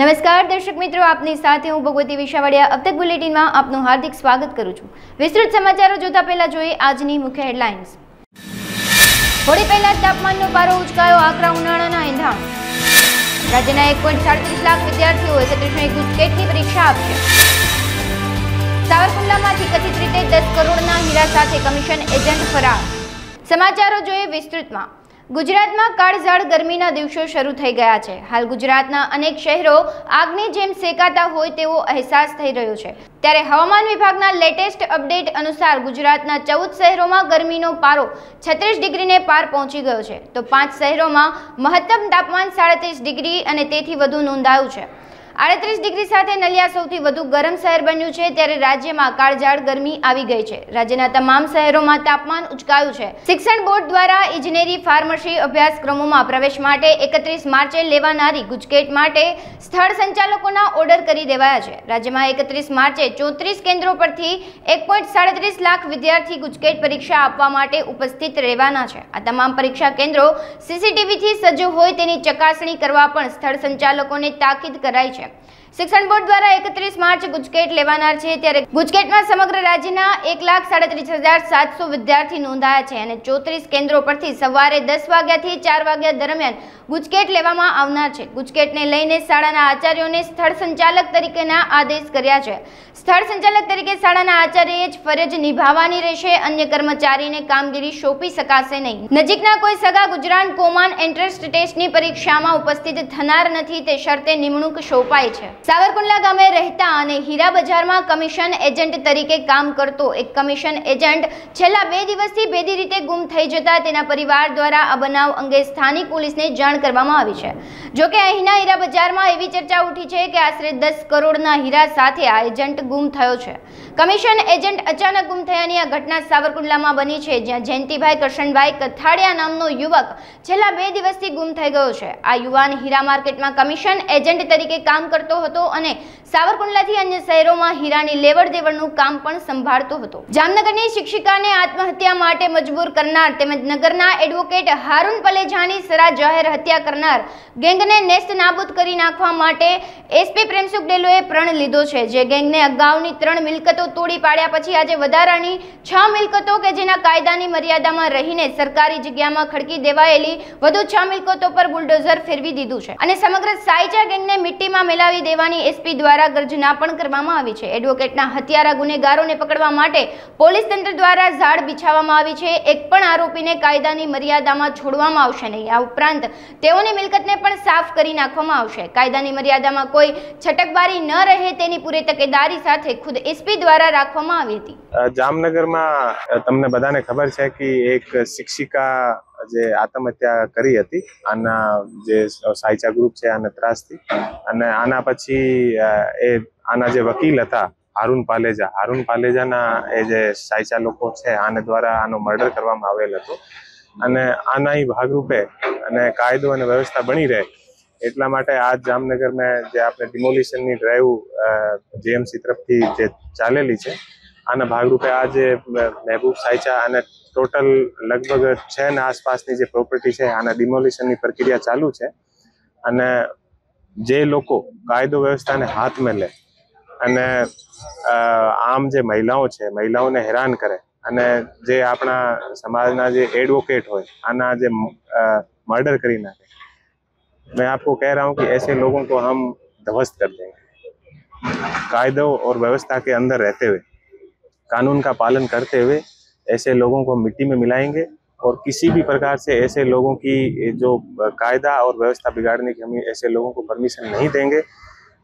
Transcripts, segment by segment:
નમસ્કાર દર્શક મિત્રો, આપની સાથે હું ભગવતી વિશાવાડિયા અબ તક બુલેટિનમાં આપનું હાર્દિક સ્વાગત કરું છું। વિસ્તૃત સમાચારો જોતા પહેલા જોઈએ આજની મુખ્ય હેડલાઇન્સ। હોળી પહેલા તાપમાનનો પારો ઉચકાયો, આકરા ઉનાળાના એંધાણ। રાજ્યના 1.37 લાખ વિદ્યાર્થીઓ 31મી ગુજકેટની પરીક્ષા આપશે। સાવરકુંડલામાંથી કથિત રીતે 10 કરોડના હીરા સાથે કમિશન એજન્ટ ફરાર। સમાચારો જોઈએ વિસ્તૃતમાં। ગુજરાતમાં કાળઝાળ ગરમીના દિવસો શરૂ થઈ ગયા છે। હાલ ગુજરાતના અનેક શહેરો આગની જેમ સેકાતા હોય તેવો અહેસાસ થઈ રહ્યો છે। ત્યારે હવામાન વિભાગના લેટેસ્ટ અપડેટ અનુસાર ગુજરાતના 14 શહેરોમાં ગરમીનો પારો 36 ડિગ્રીને પાર પહોંચી ગયો છે, તો 5 શહેરોમાં મહત્તમ તાપમાન 37 ડિગ્રી અને તેથી વધુ નોંધાયું છે। 38 ડિગ્રી સાથે નલિયા સૌથી વધુ ગરમ શહેર બન્યું છે। ત્યારે રાજ્યમાં કાળઝાળ ગરમી આવી ગઈ છે। રાજ્યના તમામ શહેરોમાં તાપમાન ઉચકાયું છે। શિક્ષણ બોર્ડ દ્વારા ઇજનેરી ફાર્મસી અભ્યાસક્રમોમાં પ્રવેશ માટે 31 માર્ચે લેવાનારી ગુજકેટ માટે સ્થળ સંચાલકોના ઓર્ડર કરી દેવાયા છે। રાજ્યમાં 31 માર્ચે 34 કેન્દ્રો પરથી 1.37 લાખ વિદ્યાર્થી ગુજકેટ પરીક્ષા આપવા માટે ઉપસ્થિત રહેવાના છે। આ તમામ પરીક્ષા કેન્દ્રો સીસીટીવીથી સજ્જ હોય તેની ચકાસણી કરવા પણ સ્થળ સંચાલકોને તાકીદ કરાઈ છે। શિક્ષણ બોર્ડ દ્વારા 31 માર્ચ ગુજકેટ લેવાનાર છે। ત્યારે ગુજકેટમાં સમગ્ર રાજ્યના 1,37,700 વિદ્યાર્થી નોંધાયા છે અને 34 કેન્દ્રો પરથી સવારે 10 વાગ્યાથી 4 વાગ્યા દરમિયાન ગુજકેટ લેવામાં આવનાર છે। ગુજકેટને લઈને શાળાના આચાર્યોને સ્થળ સંચાલક તરીકેના આદેશ કર્યા છે। સ્થળ સંચાલક તરીકે શાળાના આચાર્યએ જ ફરજ નિભાવવાની રહેશે। અન્ય કર્મચારીને કામગીરી સોંપી શકાશે નહીં। નજીકના કોઈ સગા ગુજરાત કોમન એન્ટ્રન્સ ટેસ્ટની પરીક્ષામાં ઉપસ્થિત થનાર નથી તે શરતે નિમણૂક સોંપાઈ છે। સાવરકુંડલા ગામે રહેતા અને હીરા બજારમાં કમિશન એજન્ટ તરીકે કામ કરતો એક કમિશન એજન્ટ છેલ્લા 2 દિવસથી ભેદી રીતે ગુમ થઈ જતા તેના પરિવાર દ્વારા આ બનાવ અંગે સ્થાનિક પોલીસને જાણ કરવામાં આવી છે। જો કે અહીંના હીરા બજારમાં એવી ચર્ચા ઉઠી છે કે આશરે 10 કરોડના હીરા સાથે આ એજન્ટ ગુમ થયો છે। કમિશન એજન્ટ અચાનક ગુમ થયાની આ ઘટના સાવરકુંડલામાં બની છે, જ્યાં જયંતિભાઈ કરશનભાઈ કથાડિયા નામનો યુવક છેલ્લા 2 દિવસથી ગુમ થઈ ગયો છે। આ યુવાન હીરા માર્કેટમાં કમિશન એજન્ટ તરીકે કામ કરતો હતો અને સાવરકુંડલાથી અન્ય શહેરોમાં હીરાની લેવડ દેવડનું કામ પણ સંભાળતો હતો। જામનગરની શિક્ષિકાને આત્મહત્યા માટે મજબૂર કરનાર તેમજ નગરના એડવોકેટ હારૂન પલેજાની સરા જાહેર હત્યા કરનાર ગેંગને નેસ્ત નાબૂદ કરી નાખવા માટે એસપી પ્રેમસુખ ડેલોએ પ્રણ લીધો છે। જે ગેંગને અગાઉની 3 મિલકતો તોડી પાડ્યા પછી આજે વધારાની 6 મિલકતો કે જેના કાયદાની મર્યાદામાં રહીને સરકારી જગ્યામાં ખડકી દેવાયેલી વધુ 6 મિલકતો પર બુલડોઝર ફેરવી દીધું છે અને સમગ્ર સાયચા ગેંગને મિટ્ટીમાં મિલાવી દેવાની એસપી દ્વારા ગર્જના પણ કરવામાં આવી છે। એડવોકેટના હત્યારા ગુનેગારોને પકડવા માટે પોલીસ તંત્ર દ્વારા ઝાડ બિછાવવામાં આવી છે। એક પણ આરોપીને કાયદાની મર્યાદામાં છોડવામાં આવશે નહીં। આ ઉપરાંત તેઓની મિલકતને પણ સાફ કરી નાખવામાં આવશે। કાયદાની મર્યાદામાં કોઈ છટકબારી ન રહે તેની પૂરી તકેદારી સાથે ખુદ એસપી દ્વારા રાખવામાં આવી હતી। જામનગરમાં તમને બધાને ખબર છે કે એક શિક્ષિકા જે આત્મહત્યા કરી હતી આના જે સાયચા ગ્રુપ છે આના ત્રાસથી, અને આના પછી આના જે વકીલ હતા હારૂન પાલેજાના એ જે સાયચા લોકો છે આને દ્વારા આનો મર્ડર કરવામાં આવેલ હતો અને આના ભાગરૂપે અને કાયદો અને વ્યવસ્થા બની રહે એટલા માટે આજ જામનગરમાં જે આપણે ડિમોલિશનની ડ્રાઈવ જેએમસી તરફથી જે ચાલેલી છે આના ભાગરૂપે આજે મહેબૂબ સાયચા અને ટોટલ લગભગ 6 ના આસપાસની જે પ્રોપર્ટી છે આના ડિમોલિશનની પ્રક્રિયા ચાલુ છે। અને જે લોકો કાયદો વ્યવસ્થાને હાથમાં લે અને આમ જે મહિલાઓ છે મહિલાઓને હેરાન કરે અને જે આપણા સમાજના જે એડવોકેટ હોય આના જે मर्डर કરી નાખે, मैं आपको कह रहा हूँ कि ऐसे लोगों को हम ध्वस्त कर देंगे। कायदो और व्यवस्था के अंदर रहते हुए कानून का पालन करते हुए ऐसे लोगों को मिट्टी में मिलाएंगे और किसी भी प्रकार से ऐसे लोगों की जो कायदा और व्यवस्था बिगाड़ने की हम ऐसे लोगों को परमिशन नहीं देंगे।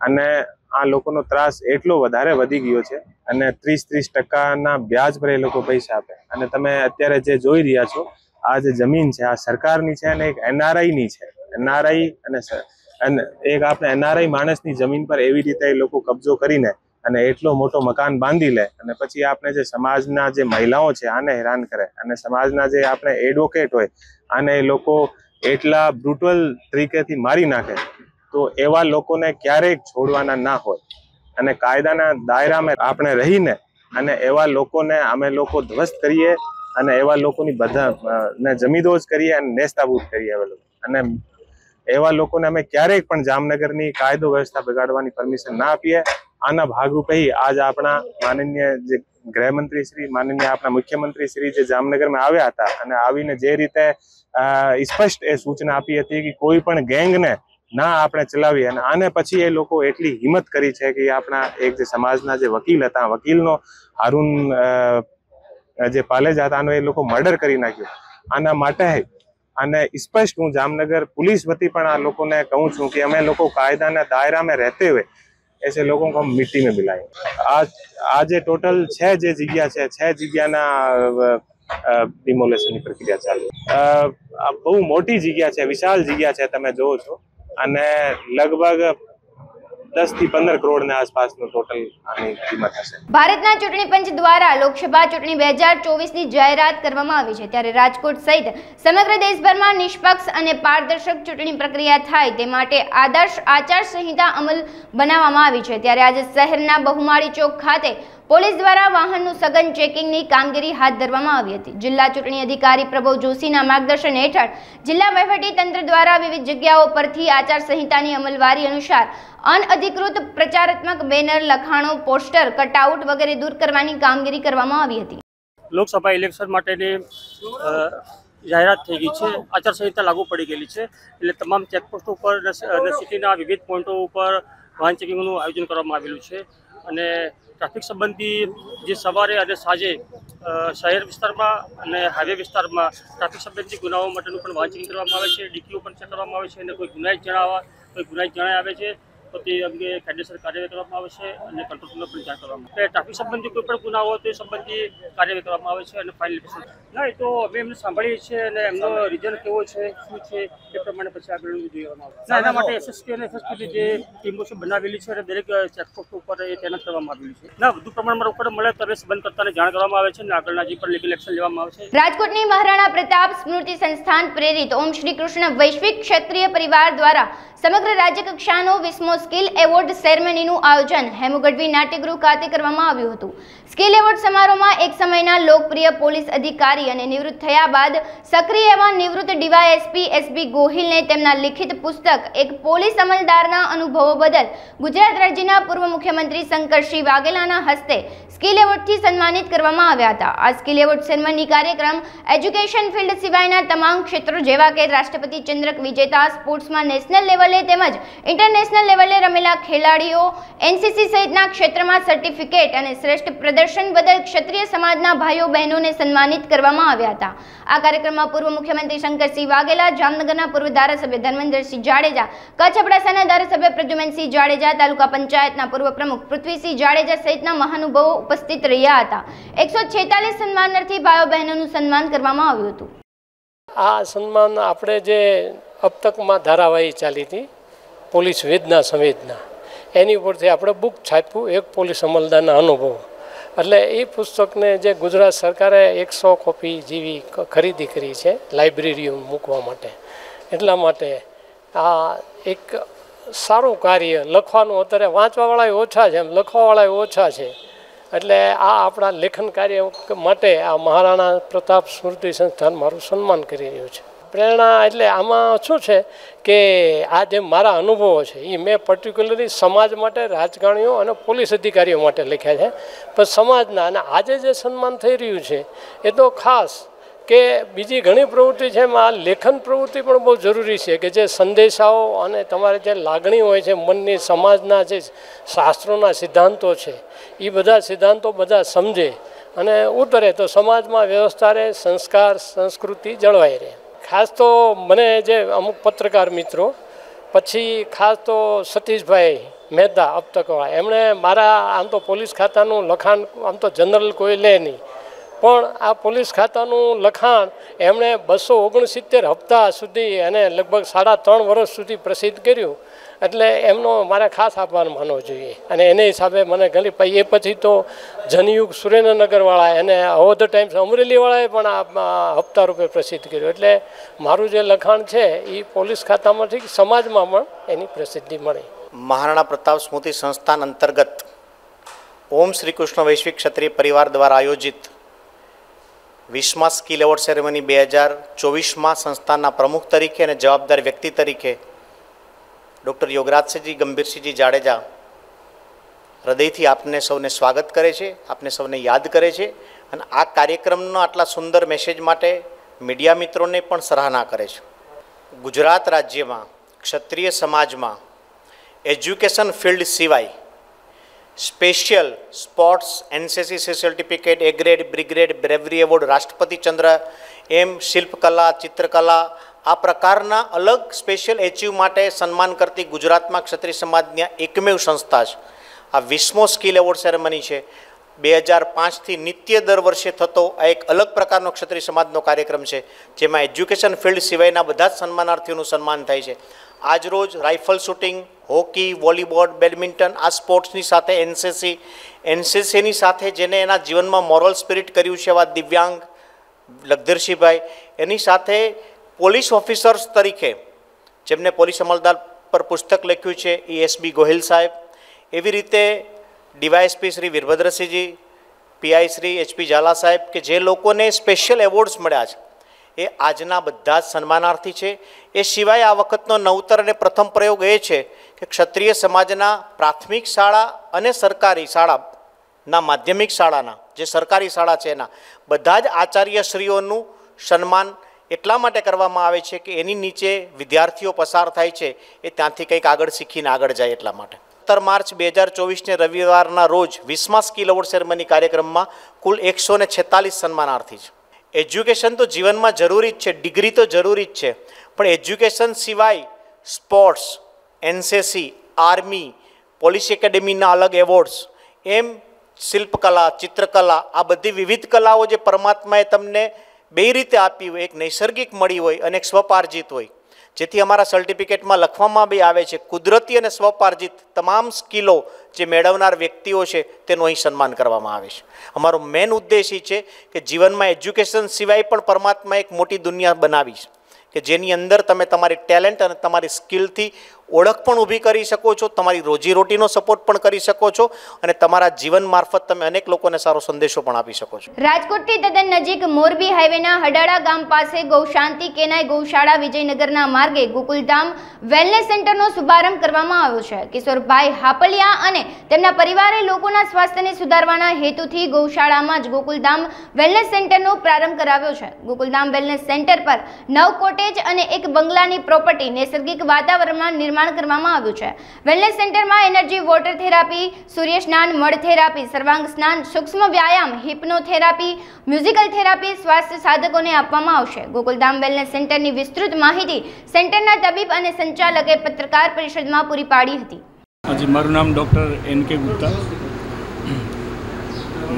અને આ લોકોનો ત્રાસ એટલો વધારે વધી ગયો છે અને 30% વ્યાજ પર એ લોકો પૈસા આપે। અને તમે અત્યારે જે જોઈ રહ્યા છો આ જે જમીન છે આ સરકારની છે અને એક એનઆરઆઈની છે। એનઆરઆઈ અને એક આપણે એનઆરઆઈ માણસની જમીન પર એવી રીતે એ લોકો કબજો કરીને અને એટલો મોટો મકાન બાંધી લે અને પછી આપણે જે સમાજના જે મહિલાઓ છે આને હેરાન કરે અને સમાજના જે આપણે એડવોકેટ હોય આને એ લોકો એટલા બ્રુટલ તરીકેથી મારી નાખે તો એવા લોકોને ક્યારેક છોડવાના ના હોય અને કાયદાના દાયરામાં આપણે રહીને અને એવા લોકોને અમે લોકો ધ્વસ્ત કરીએ અને એવા લોકોની બધા ને જમીદોજ કરીએ અને નેસ્તાબૂદ કરીએ। અને એવા લોકોને અમે ક્યારેય પણ જામનગરની કાયદો વ્યવસ્થા બગાડવાની પરમિશન ના આપીએ. આના ભાગરૂપે આજ આપણા માનનીય જે ગૃહમંત્રી શ્રી, માનનીય આપણા મુખ્યમંત્રી શ્રી જે જામનગરમાં આવ્યા હતા અને આવીને જે રીતે સ્પષ્ટ એ સૂચના આપી હતી કે કોઈ પણ ગેંગને ના આપણે ચલાવીએ, અને આને પછી એ લોકો એટલી હિંમત કરી છે કે આપણા એક જે સમાજના જે વકીલ હતા, વકીલનો હારૂન જે પાલેજા હતા, આનો એ લોકો મર્ડર કરી નાખ્યો. આના માટે અને સ્પષ્ટ હું જામનગર પોલીસ વતી પણ આ લોકોને કહું છું કે અમે લોકો કાયદાના દાયરામાં રહેते हुए ऐसे लोगों को हम मिट्टी में मिलाएं. आज टोटल 6 જે જગ્યા છે, 6 જગ્યાના ડિમોલેશનની પ્રક્રિયા ચાલુ. બહુ મોટી જગ્યા છે, વિશાળ જગ્યા છે, તમે જોવો છો, અને લગભગ 10 થી 15 કરોડના આસપાસનો ટોટલ આની કિંમત હશે. ભારતના ચૂંટણી પંચ દ્વારા લોકસભા ચૂંટણી 2024ની જાહેરાત કરવામાં આવી છે, ત્યારે રાજકોટ સહિત સમગ્ર દેશભરમાં નિષ્પક્ષ અને પારદર્શક ચૂંટણી પ્રક્રિયા થાય તે માટે આદર્શ આચાર સંહિતા અમલ બનાવવામાં આવી છે. ત્યારે આજે શહેરના બહુમાળી ચોક ખાતે પોલીસ દ્વારા વાહનનું સઘન ચેકિંગની કામગીરી હાથ ધરવામાં આવી હતી. જિલ્લા ચૂંટણી અધિકારી પ્રભવ જોશીના માર્ગદર્શન હેઠળ જિલ્લા વહીવટી તંત્ર દ્વારા વિવિધ જગ્યાઓ પરથી આચાર સંહિતાની અમલવારી અનુસાર અનઅધિકૃત પ્રચારાત્મક બેનર, લખાણો, પોસ્ટર, કટઆઉટ વગેરે દૂર કરવાની કામગીરી કરવામાં આવી હતી. લોકસભા ઇલેક્શન માટેની જાહેરાત થઈ ગઈ છે. આચારસંહિતા લાગુ પડી ગયેલી છે, એટલે તમામ ચેકપોસ્ટ ઉપર અને સિટીના વિવિધ પોઈન્ટો ઉપર વાહન ચેકિંગનું આયોજન કરવામાં આવેલું છે. અને ટ્રાફિક સંબંધી જે સવારે અને સાંજે શહેર વિસ્તારમાં અને હાઈવે વિસ્તારમાં ટ્રાફિક સંબંધી ગુનાઓ માટેનું પણ વાહન ચેકિંગ કરવામાં આવે છે. ડીટીઓ પણ ચેક કરવામાં આવે છે, અને કોઈ ગુનાહિત જણાય આવે છે તો તે અંગે કાયદેસર કાર્યવાહી કરવામાં આવે છે અને કંટ્રોલ રૂમને પણ જાણ કરવામાં આવે છે. ટ્રાફિક સંબંધી કોઈ પણ ગુના હોય તો એ સંબંધી કાર્યવાહી કરવામાં આવે છે અને ફાઇલ ના, એ તો અમે એમને સાંભળીએ છીએ અને એમનો રિઝલ્ટ કેવો છે, શું છે, એ પ્રમાણે પછી આગળ જોવામાં આવે છે. એના માટે એસએસપી અને એસએસપીની જે ટીમો છે બનાવેલી છે અને દરેક ચેકપોસ્ટ ઉપર એ તૈનાત કરવામાં આવેલી છે. ના, વધુ પ્રમાણમાં રોકડ મળે તો એ સંબંધ કરતાને જાણ કરવામાં આવે છે અને આગળના જે પણ લીગલ એક્શન લેવામાં આવે છે. રાજકોટની મહારાણા પ્રતાપ સ્મૃતિ સંસ્થાન પ્રેરિત ઓમ શ્રી કૃષ્ણ વૈશ્વિક ક્ષત્રિય પરિવાર દ્વારા સમગ્ર રાજ્ય કક્ષાનો 20મો સ્કિલ એવોર્ડ સેરેમનીનું આયોજન હેમુગઢવી નાટ્યગૃહ ખાતે કરવામાં આવ્યું હતું. સ્કિલ એવોર્ડ સમારોહમાં એક સમયના લોકપ્રિય પોલીસ અધિકારી અને નિવૃત્ત થયા બાદ સક્રિય એવા નિવૃત્ત ડીવાયએસપી એસબી ગોહિલને તેમના લિખિત પુસ્તક એક પોલીસ અમલદારના અનુભવો બદલ ગુજરાત રાજ્યના પૂર્વ મુખ્યમંત્રી શંકરસિંહ વાઘેલાના હસ્તે સ્કિલ એવોર્ડથી સન્માનિત કરવામાં આવ્યા હતા. આ સ્કિલ એવોર્ડ સેરેમની કાર્યક્રમ એજ્યુકેશન ફિલ્ડ સિવાયના તમામ ક્ષેત્રો જેવા કે રાષ્ટ્રપતિ ચંદ્રક વિજેતા, સ્પોર્ટ્સમાં નેશનલ લેવલે તેમજ ઇન્ટરનેશનલ લેવલે રમેલા ખેલાડીઓ, એનસીસી સહિતના ક્ષેત્રમાં સર્ટિફિકેટ અને શ્રેષ્ઠ પ્રદર્શન બદલ ક્ષત્રિય સમાજના ભાઈઓ બહેનોને સન્માનિત કરવામાં આવ્યા હતા. આ કાર્યક્રમમાં પૂર્વ મુખ્યમંત્રી શંકરસિંહ વાઘેલા, જામનગરના પૂર્વ ધારાસભ્ય ધર્મેન્દ્રસિંહ જાડેજા, કચ્છ અબડાસાના ધારાસભ્ય પ્રદ્યુમનસિંહ જાડેજા, તાલુકા પંચાયતના પૂર્વ પ્રમુખ પૃથ્વીસિંહ જાડેજા સહિતના મહાનુભાવો ઉપસ્થિત રહ્યા હતા. 146 સન્માનાર્થી ભાઈઓ બહેનોનું સન્માન કરવામાં આવ્યું હતું. આ સન્માન આપણે જે अब તકમાં ધારાવાહી ચાલી હતી પોલીસ વેદના સંવેદના, એની ઉપરથી આપણે બુક છાપ્યું, એક પોલીસ અમલદારના અનુભવો. એટલે એ પુસ્તકને જે ગુજરાત સરકારે 100 કોપી જેવી ખરીદી કરી છે લાઇબ્રેરીઓ મૂકવા માટે. એટલા માટે આ એક સારું કાર્ય. લખવાનું અત્યારે વાંચવાવાળા ઓછા છે, એમ લખવાવાળા ઓછા છે. એટલે આ આપણા લેખન કાર્ય માટે આ મહારાણા પ્રતાપ સ્મૃતિ સંસ્થાન મારું સન્માન કરી રહ્યું છે. પ્રેરણા એટલે આમાં શું છે કે આ જે મારા અનુભવો છે એ મેં પર્ટિક્યુલરલી સમાજ માટે, રાજકારણીઓ અને પોલીસ અધિકારીઓ માટે લખ્યા છે. પણ સમાજના અને આજે જે સન્માન થઈ રહ્યું છે એ તો ખાસ કે બીજી ઘણી પ્રવૃત્તિ છે, એમાં આ લેખન પ્રવૃત્તિ પણ બહુ જરૂરી છે કે જે સંદેશાઓ અને તમારે જે લાગણી હોય છે મનની, સમાજના જે શાસ્ત્રોના સિદ્ધાંતો છે એ બધા સિદ્ધાંતો બધા સમજે અને ઉતરે તો સમાજમાં વ્યવસ્થા રહે, સંસ્કાર, સંસ્કૃતિ જળવાઈ રહે. ખાસ તો મને જે અમુક પત્રકાર મિત્રો, પછી ખાસ તો સતીશભાઈ મહેતા અબતકવાળા, એમણે મારા આમ તો પોલીસ ખાતાનું લખાણ આમ તો જનરલ કોઈ લે નહીં, પણ આ પોલીસ ખાતાનું લખાણ એમણે 269 હપ્તા સુધી અને લગભગ 3.5 વર્ષ સુધી પ્રસિદ્ધ કર્યું. એટલે એમનો મારે ખાસ આભાર માનવો જોઈએ. અને એને હિસાબે મને ઘણી એ પછી તો જનયુગ સુરેન્દ્રનગરવાળા અને અવધ ટાઈમ્સ અમરેલીવાળાએ પણ આ હપ્તા રૂપે પ્રસિદ્ધ કર્યું. એટલે મારું જે લખાણ છે એ પોલીસ ખાતામાંથી સમાજમાં પણ એની પ્રસિદ્ધિ મળી. મહારાણા પ્રતાપ સ્મૃતિ સંસ્થાન અંતર્ગત ઓમ શ્રી કૃષ્ણ વૈશ્વિક ક્ષત્રિય પરિવાર દ્વારા આયોજિત 20મા સ્કિલ એવોર્ડ સેરેમની 2024માં સંસ્થાના પ્રમુખ તરીકે અને જવાબદાર વ્યક્તિ તરીકે ડૉક્ટર યોગરાજસિંહજી ગંભીરસિંહજી જાડેજા હૃદયથી આપને સૌને સ્વાગત કરે છે, આપને સૌને યાદ કરે છે અને આ કાર્યક્રમનો આટલા સુંદર મેસેજ માટે મીડિયા મિત્રોને પણ સરાહના કરે છે. ગુજરાત રાજ્યમાં ક્ષત્રિય સમાજમાં એજ્યુકેશન ફિલ્ડ સિવાય સ્પેશિયલ સ્પોર્ટ્સ, એનસીસી સર્ટિફિકેટ, એ ગ્રેડ, બ્રિગેડ, બ્રેવરી એવોર્ડ, રાષ્ટ્રપતિ ચંદ્ર, એમ શિલ્પકલા, ચિત્રકલા આ પ્રકારના અલગ સ્પેશિયલ એચીવ માટે સન્માન કરતી ગુજરાતમાં ક્ષત્રિય સમાજની એકમેવ સંસ્થા છે. આ 20મો સ્કિલ એવોર્ડ સેરેમની છે. 2005થી નિત્ય દર વર્ષે થતો આ એક અલગ પ્રકારનો ક્ષત્રિય સમાજનો કાર્યક્રમ છે, જેમાં એજ્યુકેશન ફિલ્ડ સિવાયના બધા જ સન્માનાર્થીઓનું સન્માન થાય છે. આજરોજ rifle shooting, hockey, volleyball, badminton આ સ્પોર્ટ્સની સાથે એનસીસીની સાથે જેને એના જીવનમાં મોરલ સ્પિરિટ કર્યું છે એવા દિવ્યાંગ લખધીરસિંહભાઈ, એની સાથે પોલીસ ઓફિસર્સ તરીકે જેમને પોલીસ અમલદાર પર પુસ્તક લખ્યું છે ESB ગોહિલ સાહેબ, એવી રીતે DYSP Shri Virbhadrasinhji, PI Shri HP Zala સાહેબ કે જે લોકોને સ્પેશિયલ એવોર્ડ્સ મળ્યા છે એ આજના બધા જ સન્માનાર્થી છે. એ સિવાય આ વખતનો નવતર અને પ્રથમ પ્રયોગ એ છે કે ક્ષત્રિય સમાજના પ્રાથમિક શાળા અને સરકારી શાળાના માધ્યમિક શાળાના જે સરકારી શાળા છે એના બધા જ આચાર્યશ્રીઓનું સન્માન એટલા માટે કરવામાં આવે છે કે એની નીચે વિદ્યાર્થીઓ પસાર થાય છે એ ત્યાંથી કંઈક આગળ શીખીને આગળ જાય એટલા માટે. 17 માર્ચ 2024ને રવિવારના રોજ 20મા સ્કિલ એવોર્ડ સેરેમની કાર્યક્રમમાં કુલ 146 સન્માનાર્થી છે. એજ્યુકેશન તો જીવનમાં જરૂરી જ છે, ડિગ્રી તો જરૂરી જ છે, પણ એજ્યુકેશન સિવાય સ્પોર્ટ્સ, એનસીસી, આર્મી, પોલીસ એકેડેમીના અલગ એવોર્ડ્સ, એમ શિલ્પકલા, ચિત્રકલા આ બધી વિવિધ કલાઓ જે પરમાત્માએ તમને બે રીતે આપી હોય, એક નૈસર્ગિક મળી હોય અને એક સ્વપાર્જિત હોય, જેથી અમારા સર્ટિફિકેટમાં લખવામાં બી આવે છે કુદરતી અને સ્વપાર્જિત તમામ સ્કિલો જે મેળવનાર વ્યક્તિઓ છે તેનું અહીં સન્માન કરવામાં આવે છે. અમારો મેઇન ઉદ્દેશ એ છે કે જીવનમાં એજ્યુકેશન સિવાય પણ પરમાત્મા એક મોટી દુનિયા બનાવી છે કે જેની અંદર તમે તમારી ટેલેન્ટ અને તમારી સ્કિલથી ઓળખ પણ ઊભી કરી શકો છો, તમારી રોજીરોટીનો સપોર્ટ પણ કરી શકો છો અને તમારા જીવન મારફત તમે અનેક લોકોને સારો સંદેશો પણ આપી શકો છો. રાજકોટથી તદ્દન નજીક મોરબી હાઈવેના હડાળા ગામ પાસે ગૌશાંતિ કેનાય ગૌશાળા વિજયનગરના માર્ગે ગોકુલધામ વેલનેસ સેન્ટરનો શુભારંભ કરવામાં આવ્યો છે. કિશોરભાઈ હાપલિયા અને તેમના પરિવારે લોકોના સ્વાસ્થ્યને સુધારવાના હેતુથી ગૌશાળામાં જ ગોકુલધામ વેલનેસ સેન્ટરનો પ્રારંભ કરાવ્યો છે. ગોકુલધામ વેલનેસ સેન્ટર પર 9 કોટેજ અને એક બંગલાની પ્રોપર્ટી નૈસર્ગિક વાતાવરણમાં નિર્માણ કરવામાં આવ્યું છે. વેલનેસ સેન્ટરમાં એનર્જી વોટર થેરાપી, સૂર્ય સ્નાન, મડ થેરાપી, સર્વાંગ સ્નાન, સૂક્ષ્મ વ્યાયામ, હિપ્નોથેરાપી, મ્યુઝિકલ થેરાપી સ્વાસ્થ્ય સાધકોને આપવામાં આવશે. ગોકુલધામ વેલનેસ સેન્ટરની વિસ્તૃત માહિતી સેન્ટરના તબીબ અને સંચાલકે પત્રકાર પરિષદમાં પૂરી પાડી હતી. જી, મારું નામ ડૉક્ટર NK ગુપ્તા.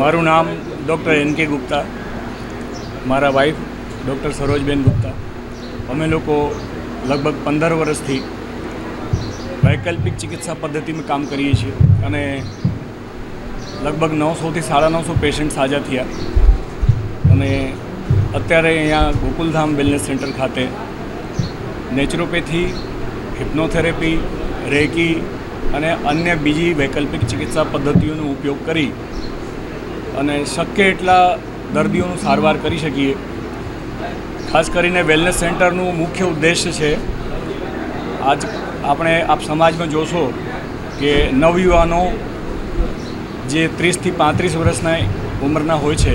મારું નામ ડૉક્ટર NK ગુપ્તા, મારા વાઈફ ડૉક્ટર સરોજબેન ગુપ્તા. અમે લોકો લગભગ 15 વર્ષથી વૈકલ્પિક ચિકિત્સા પદ્ધતિમાં કામ કરીએ છીએ અને લગભગ 900થી 950 પેશન્ટ સાજા થયા અને અત્યારે અહીંયા ગોકુલધામ વેલનેસ સેન્ટર ખાતે નેચરોપેથી, હિપ્નોથેરાપી, રેકી અને અન્ય બીજી વૈકલ્પિક ચિકિત્સા પદ્ધતિઓનો ઉપયોગ કરી અને શક્ય એટલા દર્દીઓનું સારવાર કરી શકીએ. ખાસ કરીને વેલનેસ સેન્ટરનું મુખ્ય ઉદ્દેશ્ય છે, આજ આપણે આપ સમાજમાં જોશો કે નવયુવાનો જે 30થી 35 વર્ષના ઉંમરના હોય છે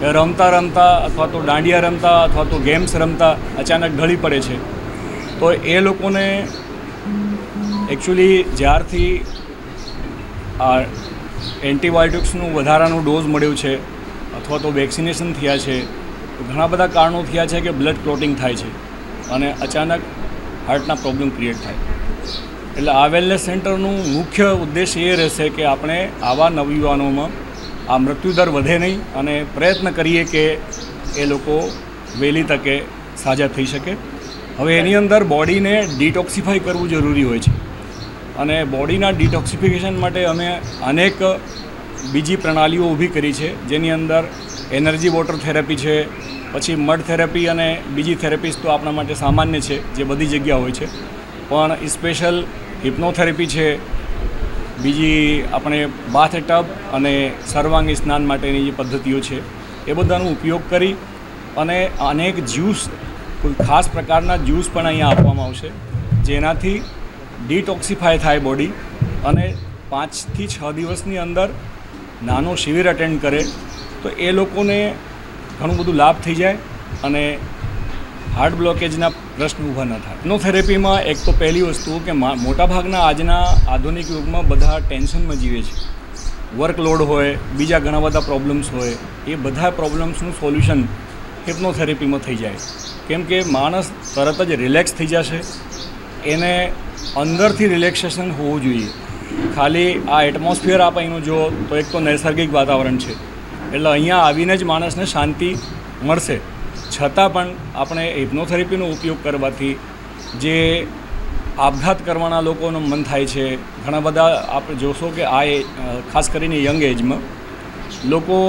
એ રમતા રમતા અથવા તો દાંડિયા રમતા અથવા તો ગેમ્સ રમતા અચાનક ઢળી પડે છે. તો એ લોકોને એકચ્યુઅલી જ્યારથી આ એન્ટીબાયોટિક્સનું વધારાનું ડોઝ મળ્યું છે અથવા તો વેક્સિનેશન થયા છે, ઘણા બધા કારણો થયા છે કે બ્લડ ક્લોટિંગ થાય છે અને અચાનક હાર્ટના પ્રોબ્લેમ ક્રિએટ થાય. એટલે આ વેલનેસ સેન્ટરનું મુખ્ય ઉદ્દેશ એ રહેશે કે આપણે આવા નવયુવાનોમાં આ મૃત્યુદર વધે નહીં અને પ્રયત્ન કરીએ કે એ લોકો વહેલી તકે સાજા થઈ શકે. હવે એની અંદર બોડીને ડિટોક્સિફાઈ કરવું જરૂરી હોય છે અને બોડીના ડિટોક્સિફિકેશન માટે અમે અનેક બીજી પ્રણાલીઓ ઊભી કરી છે, જેની અંદર એનર્જી વોટર થેરાપી છે, પછી મડ થેરાપી અને બીજી થેરાપીસ તો આપણા માટે સામાન્ય છે જે બધી જગ્યા હોય છે, પણ સ્પેશિયલ હિપ્નોથેરાપી છે, બીજી આપણે બાથ ટબ અને સર્વાંગી સ્નાન માટેની જે પદ્ધતિઓ છે એ બધાનો ઉપયોગ કરી અને અનેક જ્યુસ, કોઈ ખાસ પ્રકારના જ્યુસ પણ અહીંયા આપવામાં આવશે જેનાથી ડિટોક્સિફાય થાય બોડી, અને 5 થી 6 દિવસની અંદર નાનો શિબિર અટેન્ડ કરે તો એ લોકોને ઘણું બધું લાભ થઈ જાય અને હાર્ટ બ્લોકેજના પ્રશ્ન ઊભા ન થાય. હિપ્નોથેરેપીમાં એક તો પહેલી વસ્તુ કે મોટાભાગના આજના આધુનિક યુગમાં બધા ટેન્શનમાં જીવે છે. વર્કલોડ હોય, બીજા ઘણા બધા પ્રોબ્લેમ્સ હોય, એ બધા પ્રોબ્લેમ્સનું સોલ્યુશન હિપ્નોથેરેપીમાં થઈ જાય. કેમ કે માણસ તરત જ રિલેક્સ થઈ જશે. એને અંદરથી રિલેક્સેશન હોવું જોઈએ. ખાલી આ એટમોસ્ફિયર આપ અહીંનું જો તો એક તો નૈસર્ગિક વાતાવરણ છે એટલે અહીંયા આવીને જ માણસને શાંતિ મળશે. છતાં પણ આપણે હિપ્નોથેરેપીનો ઉપયોગ કરવાથી જે આપઘાત કરવાના લોકોનું મન થાય છે. ઘણા બધા આપણે જોશો કે ખાસ કરીને યંગ એજમાં લોકો,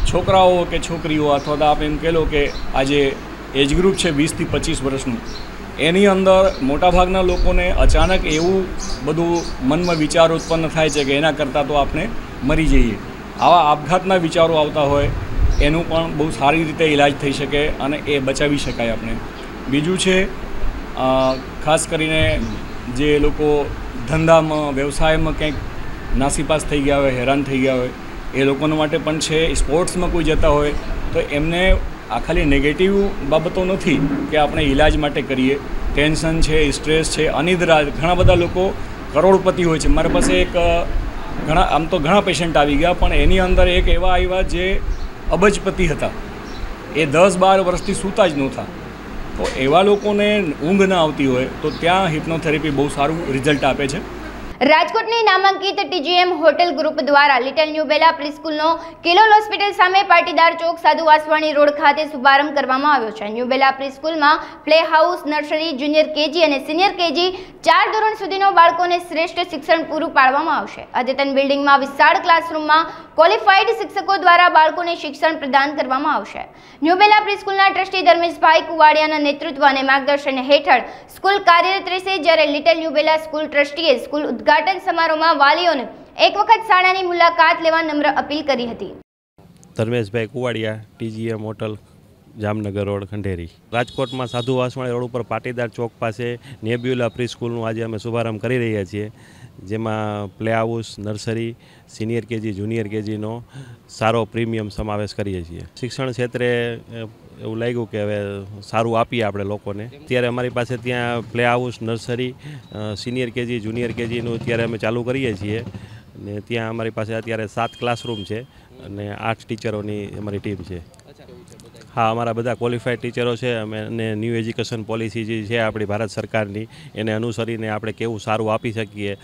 છોકરાઓ કે છોકરીઓ, અથવા તો આપ એમ કહી લો કે આ જે એજ ગ્રુપ છે 20 થી 25 વર્ષનું, એની અંદર મોટાભાગના લોકોને અચાનક એવું બધું મનમાં વિચાર ઉત્પન્ન થાય છે કે એના કરતાં તો આપણે મરી જઈએ. આવા આપઘાતના વિચારો આવતા હોય એનું પણ બહુ સારી રીતે ઈલાજ થઈ શકે અને એ બચાવી શકાય આપણે. બીજું છે ખાસ કરીને જે લોકો ધંધામાં, વ્યવસાયમાં કંઈક નાસીપાસ થઈ ગયા હોય, હેરાન થઈ ગયા હોય, એ લોકોના માટે પણ છે. સ્પોર્ટ્સમાં કોઈ જતા હોય તો એમને આ ખાલી નેગેટિવ બાબતો નથી કે આપણે ઈલાજ માટે કરીએ. ટેન્શન છે, સ્ટ્રેસ છે, અનિદ્રા, ઘણા બધા લોકો કરોડપતિ હોય છે. મારી પાસે એક આમ તો ઘણા પેશન્ટ આવી ગયા, પણ એની અંદર એક એવા આવ્યા જે અબજપતિ હતા. એ 10-12 વર્ષથી સૂતા જ નહોતા. તો એવા લોકોને ઊંઘ ન આવતી હોય તો ત્યાં હિપ્નોથેરેપી બહુ સારું રિઝલ્ટ આપે છે. રાજકોટની નામાંકિત TGM હોટેલ ગ્રુપ દ્વારા લિટલ ન્યૂ બેલા પ્રીસ્કૂલનો કિલોલ હોસ્પિટલ સામે પાટીદાર ચોક સાધુ વાસવાણી રોડ ખાતે શુભારંભ કરવામાં આવ્યો છે. ન્યૂ બેલા પ્રીસ્કૂલમાં play house, nursery, junior KG અને સિનિયર KG 4 ધોરણ સુધીનો બાળકોને શ્રેષ્ઠ શિક્ષણ પૂરું પાડવામાં આવશે. અદ્યતન બિલ્ડિંગમાં વિશાળ ક્લાસરૂમમાં ક્વોલિફાઈડ શિક્ષકો દ્વારા બાળકોને શિક્ષણ પ્રદાન કરવામાં આવશે. ન્યૂ બેલા પ્રીસ્કૂલના ટ્રસ્ટી ધર્મેશભાઈ કુવાડિયાના નેતૃત્વ અને માર્ગદર્શન હેઠળ સ્કૂલ કાર્યરત રહેશે. જ્યારે લિટલ ન્યૂ બેલા સ્કૂલ ટ્રસ્ટીએ સ્કૂલ ઉદ્ઘાટન સમારોહમાં વાલીઓને એક વખત શાળાની મુલાકાત લેવા નમ્ર અપીલ કરી હતી. Dharmeshbhai Kuvadiya, TGM hotel, Jamnagar road, Khanderi. રાજકોટમાં સાધુ વાસવાણી રોડ ઉપર પાટીદાર ચોક પાસે નેબ્યુલા પ્રી સ્કૂલનું આજે અમે શુભારંભ કરી રહ્યા છીએ, જેમાં play house, nursery, senior KG, junior KGનો સારો પ્રીમિયમ સમાવેશ કરીએ છીએ. શિક્ષણ ક્ષેત્રે એવું લાગ્યું કે હવે સારું આપીએ આપણે લોકોને. અત્યારે અમારી પાસે ત્યાં play house, nursery, senior KG, junior KGનું અત્યારે અમે ચાલુ કરીએ છીએ. ને ત્યાં અમારી પાસે અત્યારે 7 ક્લાસરૂમ છે અને 8 ટીચરોની અમારી ટીમ છે. હા, અમારા બધા ક્વોલિફાઈડ ટીચરો છે. અને ન્યૂ એજ્યુકેશન પોલિસી જે છે આપણી ભારત સરકારની, એને અનુસરીને આપણે કેવું સારું આપી શકીએ,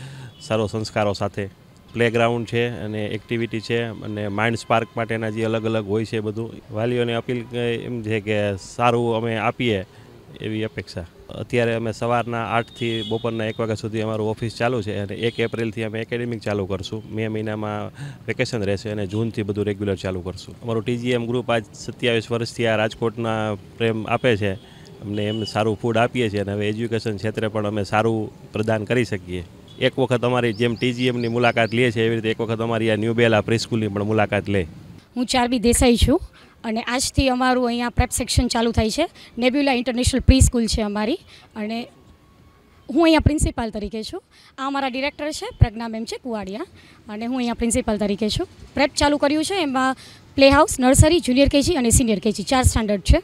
સારો સંસ્કારો સાથે. પ્લેગ્રાઉન્ડ છે અને એક્ટિવિટી છે અને માઇન્ડ સ્પાર્ક માટેના જે અલગ અલગ હોય છે બધું. વાલીઓને અપીલ એમ છે કે સારું અમે આપીએ એવી અપેક્ષા. અત્યારે અમે સવારના 8 થી બપોરના 1 વાગ્યા સુધી અમારું ઓફિસ ચાલુ છે અને 1 એપ્રિલથી અમે એકેડેમિક ચાલુ કરશું. મે મહિનામાં વેકેશન રહેશે અને જૂનથી બધું રેગ્યુલર ચાલુ કરશું. અમારું TGM ગ્રુપ આજ 27 વર્ષથી આ રાજકોટના પ્રેમ આપે છે અમને. એમ સારું ફૂડ આપીએ છીએ અને હવે એજ્યુકેશન ક્ષેત્રે પણ અમે સારું પ્રદાન કરી શકીએ. એક વખત અમારી જેમ TGMની મુલાકાત લે છે એવી રીતે એક વખત અમારી આ ન્યૂ બેલા પ્રી સ્કૂલની પણ મુલાકાત લે. હું ચારબી દેસાઈ છું અને આજથી અમારું અહીંયા પ્રેપ સેક્શન ચાલુ થાય છે. નેબ્યુલા ઇન્ટરનેશનલ પ્રી સ્કૂલ છે અમારી અને હું અહીંયા પ્રિન્સિપાલ તરીકે છું. આ અમારા ડિરેક્ટર છે પ્રજ્ઞા મેમ છે કુવાડિયા અને હું અહીંયા પ્રિન્સિપાલ તરીકે છું. પ્રેપ ચાલુ કર્યું છે, એમાં play house, nursery, junior KG અને સિનિયર KG 4 સ્ટાન્ડર્ડ છે.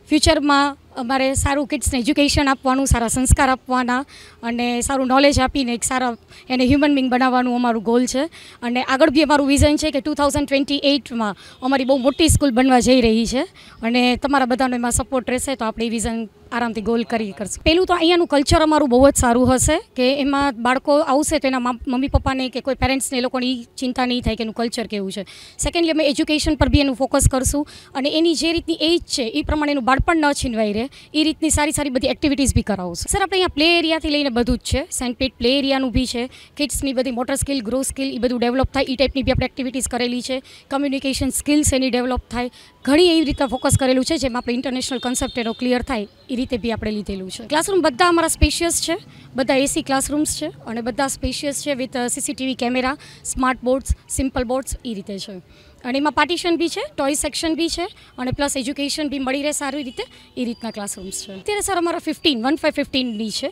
ફ્યુચરમાં અમારે સારું કિડ્સને એજ્યુકેશન આપવાનું, સારા સંસ્કાર આપવાના અને સારું નોલેજ આપીને એક સારા એને હ્યુમન બિંગ બનાવવાનું અમારું ગોલ છે. અને આગળ બી અમારું વિઝન છે કે 2028માં અમારી બહુ મોટી સ્કૂલ બનવા જઈ રહી છે અને તમારા બધાનો એમાં સપોર્ટ રહેશે તો આપણે એ વિઝન આરામથી ગોલ કરશું. પહેલું તો અહીંયાનું કલ્ચર અમારું બહુ જ સારું હશે કે એમાં બાળકો આવશે તો એના મમ્મી પપ્પાને કે કોઈ પેરેન્ટ્સને એ લોકોની ચિંતા નહીં થાય કે એનું કલ્ચર કેવું છે. સેકન્ડલી અમે એજ્યુકેશન પર બી એનું ફોકસ કરશું અને એની જે રીતની એજ છે એ પ્રમાણે એનું બાળપણ ન છીનવાઈ રહે એ રીતની સારી બધી એક્ટિવિટીઝ બી કરાવશું. સર આપણે અહીંયા પ્લે એરિયાથી લઈને બધું જ છે. સેન્ટપીટ પ્લે એરિયાનું બી છે. કિડ્સની બધી મોટર સ્કિલ, ગ્રો સ્કિલ એ બધું ડેવલપ થાય એ ટાઈપની બી આપણે એક્ટિવિટીઝ કરેલી છે. કમ્યુનિકેશન સ્કિલ્સ એની ડેવલપ થાય ઘણી એવી રીતે ફોકસ કરેલું છે જેમાં આપણે ઇન્ટરનેશનલ કન્સેપ્ટ એનો ક્લિયર થાય એ રીતે બી આપણે લીધેલું છે. ક્લાસરૂમ બધા અમારા સ્પેશિયસ છે, બધા AC ક્લાસરૂમ્સ છે અને બધા સ્પેશિયસ છે with CCTV camera, smart boards, simple boards એ રીતે છે. અને એમાં પાર્ટીશન બી છે, ટોય સેક્શન બી છે અને પ્લસ એજ્યુકેશન બી મળી રહે સારી રીતે એ રીતના ક્લાસરૂમ્સ છે. અત્યારે સર અમારા 15ની છે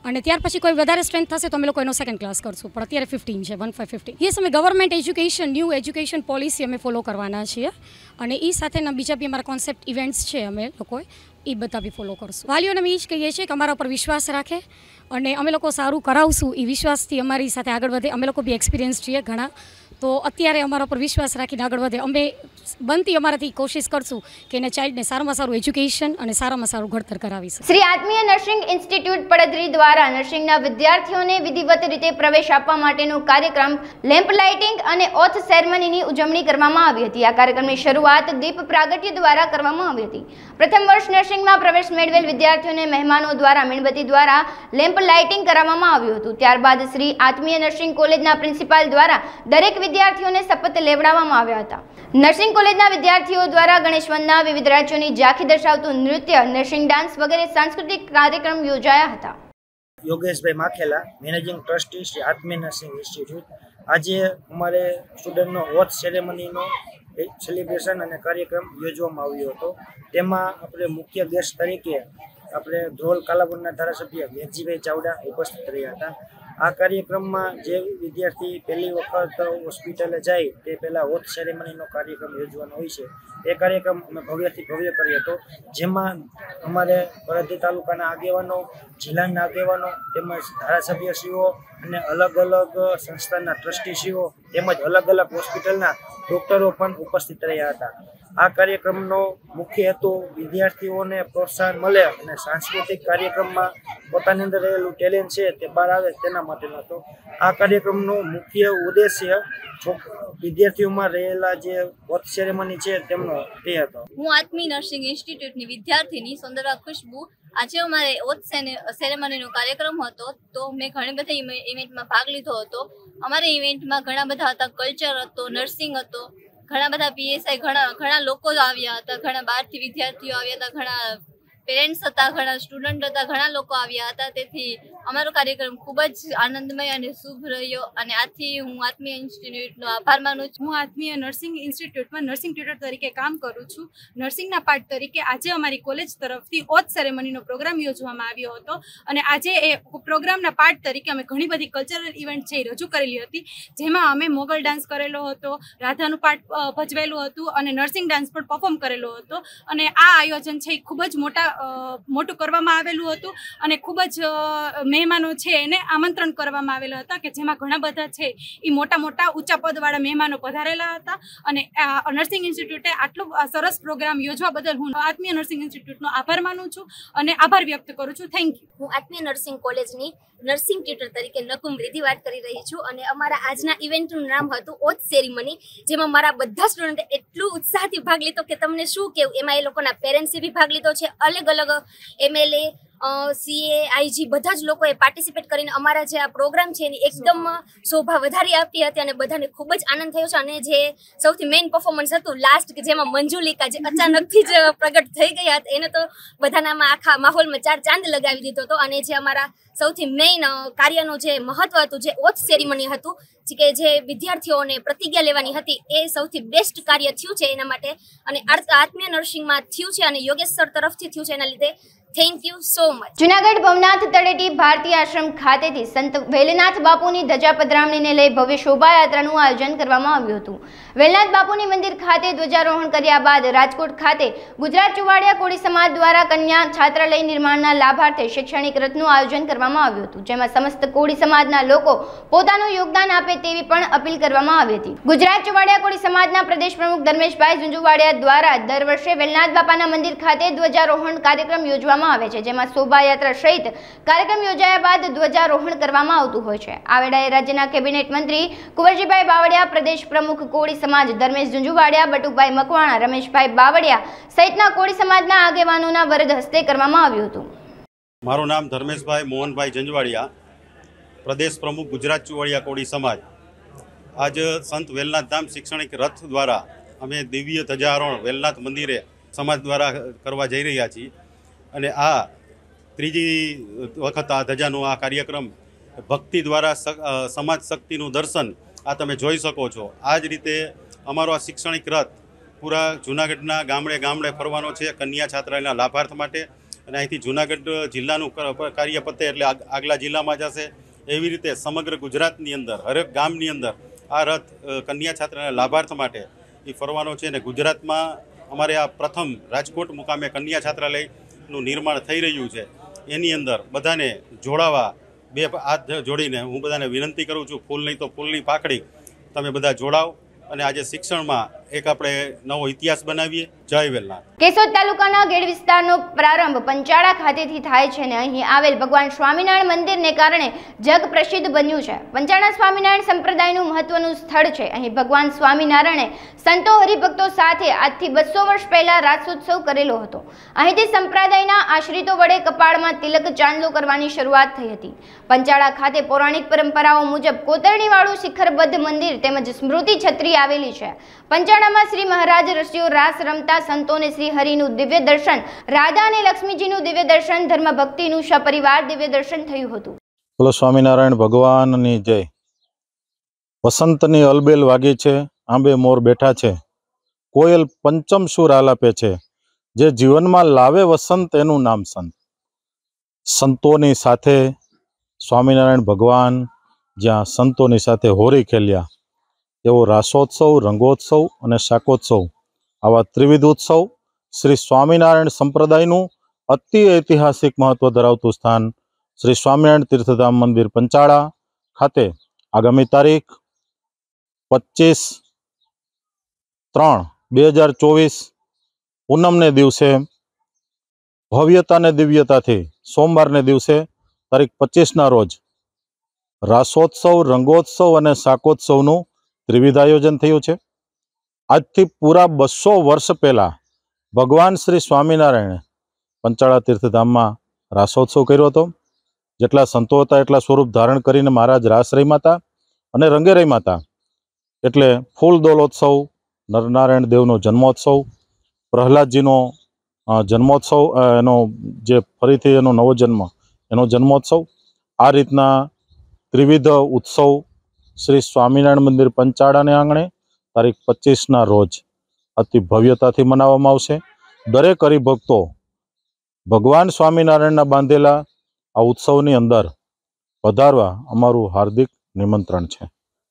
અને ત્યાર પછી કોઈ વધારે સ્ટ્રેન્થ થશે તો અમે લોકો એનો સેકન્ડ ક્લાસ કરશું, પણ અત્યારે 15 છે, 1550. યસ, અમે government education, new education policy અમે ફોલો કરવાના છીએ, અને એ સાથેના બીજા બી અમારા કોન્સેપ્ટ ઇવેન્ટ્સ છે અમે લોકોએ એ બધા બી ફોલો કરશું. વાલીઓને અમે એ જ કહીએ છીએ કે અમારા ઉપર વિશ્વાસ રાખે અને અમે લોકો સારું કરાવશું, એ વિશ્વાસથી અમારી સાથે આગળ વધે. અમે લોકો બી એક્સપિરિયન્સ છીએ ઘણા, તો અત્યારે અમારા પર વિશ્વાસ રાખીને આગળ વધે. અમે બનતી અમારાથી કોશિશ કરશું કે એને ચાઇલ્ડને સારામાં સારું એજ્યુકેશન અને સારામાં સારું ઘડતર કરાવીશું. શ્રી આત્મીય નર્સિંગ ઇન્સ્ટિટ્યૂટ પડદરી દ્વારા નર્સિંગના વિદ્યાર્થીઓને વિધિવત રીતે પ્રવેશ આપવા માટેનો કાર્યક્રમ લેમ્પ લાઇટિંગ અને ઓથ સેરેમનીની ઉજવણી કરવામાં આવી હતી. આ કાર્યક્રમની શરૂઆત દીપ પ્રાગટ્ય દ્વારા કરવામાં આવી હતી. પ્રથમ વર્ષ નર્સિંગમાં પ્રવેશ મેળવેલ વિદ્યાર્થીઓને મહેમાનો દ્વારા મીણબત્તી દ્વારા લેમ્પ લાઇટિંગ કરાવવામાં આવ્યું હતું. ત્યારબાદ શ્રી આત્મીય નર્સિંગ કોલેજના પ્રિન્સિપાલ દ્વારા દરેક વિદ્યાર્થીઓને શપથ લેવડાવવામાં આવ્યા હતા. નર્સિંગ કોલેજના વિદ્યાર્થીઓ દ્વારા ગણેશ વંદના, વિવિધ રાજ્યોની ઝાંખી દર્શાવતું નૃત્ય, નર્સિંગ ડાન્સ વગેરે સાંસ્કૃતિક કાર્યક્રમ યોજાયા હતા. યોગેશભાઈ માખેલા, મેનેજિંગ ટ્રસ્ટી શ્રી આત્મીય નર્સિંગ ઇન્સ્ટિટ્યૂટ. આજે અમારે સ્ટુડન્ટનો ઓથ સેરેમનીનો સેલિબ્રેશન અને કાર્યક્રમ યોજવામાં આવ્યો હતો. તેમાં આપણે મુખ્ય ગેસ્ટ તરીકે આપણે ધ્રોલ કાલાવડના ધારાસભ્ય મેઘજીભાઈ ચાવડા ઉપસ્થિત રહ્યા હતા. આ કાર્યક્રમમાં જે વિદ્યાર્થી પહેલી વખત હોસ્પિટલે જાય તે પહેલાં ઓથ સેરેમનીનો કાર્યક્રમ યોજવાનો હોય છે. એ કાર્યક્રમ અમે ભવ્યથી ભવ્ય કર્યો હતો, જેમાં અમારે પડદરી તાલુકાના આગેવાનો, જિલ્લાના આગેવાનો તેમજ ધારાસભ્યશ્રીઓ અને અલગ અલગ સંસ્થાના ટ્રસ્ટીશ્રીઓ તેમજ અલગ અલગ હોસ્પિટલના ડૉક્ટરો પણ ઉપસ્થિત રહ્યા હતા. આ કાર્યક્રમનો મુખ્ય હેતુ વિદ્યાર્થીઓને પ્રોત્સાહન મળે અને સાંસ્કૃતિક કાર્યક્રમમાં પોતાની અંદર રહેલું ટેલેન્ટ છે તે બહાર આવે તેના માટેનો હતો. આ કાર્યક્રમનો મુખ્ય ઉદ્દેશ્ય વિદ્યાર્થીઓમાં રહેલા જે ઓથ સેરેમની છે તેમનો તે હતો. હું આત્મી નર્સિંગ ઇન્સ્ટિટ્યૂટની વિદ્યાર્થીની સુંદરા ખુશ્બુ. આજે અમારે ઓથ સેરેમનીનો કાર્યક્રમ હતો, તો મેં ઘણી બધી ઇવેન્ટમાં ભાગ લીધો હતો. અમારા ઇવેન્ટમાં ઘણા બધા હતા, કલ્ચર હતો, નર્સિંગ હતો, ઘણા બધા PSI, ઘણા લોકો આવ્યા હતા, ઘણા બહારથી વિદ્યાર્થીઓ આવ્યા હતા, ઘણા પેરેન્ટ્સ હતા, ઘણા સ્ટુડન્ટ હતા, ઘણા લોકો આવ્યા હતા. તેથી અમારો કાર્યક્રમ ખૂબ જ આનંદમય અને શુભ રહ્યો, અને આથી હું આત્મીય ઇન્સ્ટિટ્યૂટનો આભાર માનું છું. હું આત્મીય નર્સિંગ ઇન્સ્ટિટ્યૂટમાં નર્સિંગ ટ્યુટર તરીકે કામ કરું છું. નર્સિંગના પાર્ટ તરીકે આજે અમારી કોલેજ તરફથી ઓથ સેરેમનીનો પ્રોગ્રામ યોજવામાં આવ્યો હતો, અને આજે એ પ્રોગ્રામના પાર્ટ તરીકે અમે ઘણી બધી કલ્ચરલ ઇવેન્ટ છે એ રજૂ કરેલી હતી, જેમાં અમે મોગલ ડાન્સ કરેલો હતો, રાધાનું પાર્ટ ભજવેલું હતું અને નર્સિંગ ડાન્સ પણ પરફોર્મ કરેલો હતો. અને આ આયોજન છે એ ખૂબ જ મોટું કરવામાં આવેલું હતું, અને ખૂબ જ મહેમાનો છે એને આમંત્રણ કરવામાં આવેલા હતા, કે જેમાં ઘણા બધા છે એ મોટા ઊંચા પદવાળા મહેમાનો પધારેલા હતા. અને નર્સિંગ ઇન્સ્ટિટ્યૂટે આટલો સરસ પ્રોગ્રામ યોજવા બદલ હું આત્મીય નર્સિંગ ઇન્સ્ટિટ્યૂટનો આભાર માનું છું અને આભાર વ્યક્ત કરું છું. Thank you. હું આત્મીય નર્સિંગ કોલેજની નર્સિંગ ટ્યુટર તરીકે નકુમ રીધિ વાત કરી રહી છું, અને અમારા આજના ઇવેન્ટનું નામ હતું ઓથ સેરેમની, જેમાં મારા બધા સ્ટુડન્ટે એટલું ઉત્સાહથી ભાગ લીધો કે તમને શું કહેવું. એમાં એ લોકોના પેરેન્ટ્સે બી ભાગ લીધો છે, અલગ અલગ MLA, CA, IG બધા જ લોકોએ પાર્ટિસિપેટ કરીને અમારા જે આ પ્રોગ્રામ છે એની એકદમ શોભા વધારી આપી હતી, અને બધાને ખૂબ જ આનંદ થયો છે. અને જે સૌથી મેઇન પરફોર્મન્સ હતું લાસ્ટ, કે જેમાં મંજુલિકા જે અચાનકથી જ પ્રગટ થઈ ગયા હતા, એને તો બધાનામાં આખા માહોલમાં 4 ચાંદ લગાવી દીધો હતો. અને જે અમારા સૌથી મેઇન કાર્યનું જે મહત્વ હતું, જે ઓથ સેરેમની હતું, કે જે વિદ્યાર્થીઓને પ્રતિજ્ઞા લેવાની હતી, એ સૌથી બેસ્ટ કાર્ય થયું છે એના માટે, અને આત્મીય નર્સિંગમાં થયું છે, અને યોગેશ સર તરફથી થયું છે. એના લીધે thank you so much. Junagadh Bhavnath તળેટી ભારતીય આશ્રમ ખાતેથી સંત વેલનાથ બાપુની ધજા પધરામણીને લઈ ભવ્ય શોભાયાત્રાનું આયોજન કરવામાં આવ્યું હતું. વેલનાથ બાપુની મંદિર ખાતે ધ્વજારોહણ કર્યા બાદ રાજકોટ ખાતે ગુજરાત ચુવાડિયા કોળી સમાજ દ્વારા કન્યા છાત્રાલય નિર્માણના લાભાર્થે શૈક્ષણિક રથનું આયોજન કરવામાં આવ્યું હતું, જેમાં સમસ્ત કોળી સમાજના લોકો પોતાનું યોગદાન આપે તેવી પણ અપીલ કરવામાં આવી હતી. ગુજરાત ચુવાડિયા કોળી સમાજના પ્રદેશ પ્રમુખ ધર્મેશભાઈ ઝુંઝુવાડિયા દ્વારા દર વર્ષે વેલનાથ બાપાના મંદિર ખાતે ધ્વજારોહણ કાર્યક્રમ યોજવામાં આવે છે, જેમાં શોભાયાત્રા સહિત કાર્યક્રમ યોજાયા બાદ ધ્વજારોહણ કરવામાં આવતું હોય છે. આ વેળાએ રાજ્યના કેબિનેટ મંત્રી કુંવરજીભાઈ બાવળિયા, પ્રદેશ પ્રમુખ કોળી સમાજ ધર્મેશ ઝુંઝુવાડિયા, બટુકભાઈ મકવાણા, રમેશભાઈ બાવળિયા સહિતના કોળી સમાજના આગેવાનોના વરદ હસ્તે કરવામાં આવ્યું હતું. મારું નામ ધર્મેશભાઈ મોહનભાઈ ઝુંઝુવાડિયા, પ્રદેશ પ્રમુખ ગુજરાત ચુવાડિયા કોળી સમાજ. આજ સંત વેલનાથ ધામ શૈક્ષણિક રથ દ્વારા અમે દિવ્ય ધ્વજારોહણ વેલનાથ મંદિરે સમાજ દ્વારા કરવા જઈ રહ્યા છીએ, અને આ ત્રીજી વખત આ ધજાનો આ કાર્યક્રમ ભક્તિ દ્વારા સમાજ શક્તિનું દર્શન આ તમે જોઈ શકો છો. આ જ રીતે અમારો આ શૈક્ષણિક રથ પૂરા જૂનાગઢના ગામડે ગામડે ફરવાનો છે કન્યા છાત્રાલયના લાભાર્થ માટે, અને અહીંથી જૂનાગઢ જિલ્લાનું કાર્ય પતે એટલે આગલા જિલ્લામાં જશે. એવી રીતે સમગ્ર ગુજરાતની અંદર હરેક ગામની અંદર આ રથ કન્યા છાત્રના લાભાર્થ માટે એ ફરવાનો છે. અને ગુજરાતમાં અમારે આ પ્રથમ રાજકોટ મુકામે કન્યા છાત્રાલયનું નિર્માણ થઈ રહ્યું છે. એની અંદર બધાને જોડાવા બે હાથ જોડીને હું બધાને વિનંતી કરું છું, ફૂલ નહીં તો ફૂલની પાકડી તમે બધા જોડાવ અને આજે શિક્ષણમાં એક આપણે નવો ઇતિહાસ બનાવીએ. જય વેલનાથ. કેશોદ તાલુકાના ગેડ વિસ્તારનો પ્રારંભ પંચાળા ખાતેથી થાય છે અને અહીં આવેલ ભગવાન સ્વામિનારાયણ મંદિરને કારણે જગ પ્રસિદ્ધ બન્યું છે. પંચાળા સ્વામિનારાયણ સંપ્રદાયનું મહત્વનું સ્થળ છે. અહીં ભગવાન સ્વામિનારાયણે સંતો હરિભક્તો સાથે આજથી 200 વર્ષ પહેલા રાસોત્સવ કરેલો હતો. અહીંથી સંપ્રદાયના આશ્રિતો વડે કપાળમાં તિલક ચાંદલો કરવાની શરૂઆત થઈ હતી. પંચાળા ખાતે પૌરાણિક પરંપરાઓ મુજબ કોતરણીવાળું શિખરબદ્ધ મંદિર તેમજ સ્મૃતિ છત્રી આવેલી છે. પંચાળામાં શ્રી મહારાજ રસિયો રાસ રમતા સંતોને શ્રી હરિનું દિવ્ય દર્શન, રાધા અને લક્ષ્મીજીનું દિવ્ય દર્શન, ધર્મ ભક્તિનું સપરિવાર દિવ્ય દર્શન થયું હતું. બોલો સ્વામિનારાયણ ભગવાનની જય. વસંતની અલબેલ વાગી છે, આંબે મોર બેઠા છે, કોયલ પંચમ સુર આલાપે છે, જે જીવનમાં લાવે વસંત એનું નામ સંત. સંતોની સાથે સ્વામિનારાયણ ભગવાન જ્યાં સંતોની સાથે હોરી ખેલ્યા એવો રાસોત્સવ, રંગોત્સવ અને શાકોત્સવ, આવા ત્રિવિધ ઉત્સવ શ્રી સ્વામિનારાયણ સંપ્રદાયનું અતિ ઐતિહાસિક મહત્વ ધરાવતું સ્થાન શ્રી સ્વામિનારાયણ તીર્થધામ મંદિર પંચાળા ખાતે આગામી તારીખ 25/3/2024 પૂનમને દિવસે ભવ્યતા અને દિવ્યતાથી સોમવારને દિવસે તારીખ 25ના રોજ રાસોત્સવ, રંગોત્સવ અને શાકોત્સવનું ત્રિવિધ આયોજન થયું છે. આજથી પૂરા 200 વર્ષ પહેલાં ભગવાન શ્રી સ્વામિનારાયણે પંચાળા તીર્થધામમાં રાસોત્સવ કર્યો હતો. જેટલા સંતો હતા એટલા સ્વરૂપ ધારણ કરીને મહારાજ રાસ રમ્યા હતા અને રંગે રમ્યા હતા. એટલે ફૂલ દોલોત્સવ, નરનારાયણ દેવનો જન્મોત્સવ, પ્રહલાદજીનો જન્મોત્સવ, એનો જે ફરીથી એનો નવો જન્મ, એનો જન્મોત્સવ, આ રીતના ત્રિવિધ ઉત્સવ શ્રી સ્વામિનારાયણ મંદિર પંચાળાને આંગણે તારીખ 25ના રોજ અતિ ભવ્યતાથી મનાવવામાં આવશે. દરેક હરિભક્તો ભગવાન સ્વામિનારાયણના બાંધેલા આ ઉત્સવની અંદર પધારવા અમારું હાર્દિક નિમંત્રણ છે.